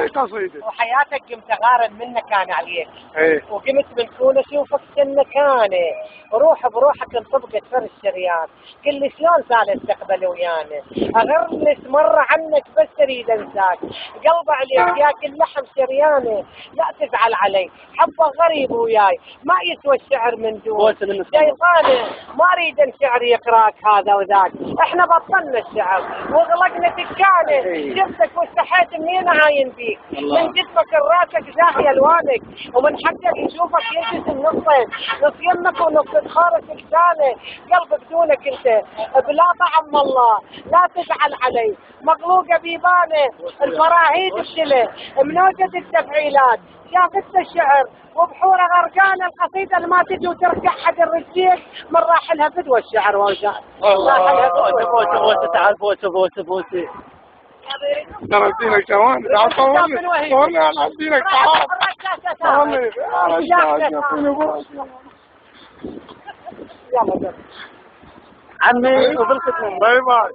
قصيدة وحياتك قمت اغارن منك انا عليك. ايه وقمت من كون اشوفك سنك انا روح بروحك انطبقت فرش شريان. قل لي شلون سالت تقبل ويانا اغرنس مرة عنك بس اريد انساك. قلب عليك ياكل لحم شريانه لا تزعل علي حبه غريب وياي ما يسوى الشعر من دون شيطانه ما اريد ان شعر يقراك هذا وذاك. احنا بطلنا الشعر وغلقنا دكانه. شفتك واستحيت منين عاين بيك من جسمك راسك زاهي الوانك ومن حقك يشوفك يجلس النصين نص يمك ونص خارج لسانه. قلب بدونك انت بلا طعم الله لا تزعل علي مغلوقه بيبانه الفراهيد بشله منوجد التفعيلات شافت الشعر وبحوره غرقانه القصيده اللي ما تجي وترجع حق الرجيل من راحلها فدوى الشعر وجاء تعال فوسي ترى دينك كمان تعال صورني على دينك تعال يلا عمي وبالخدمة باي باي.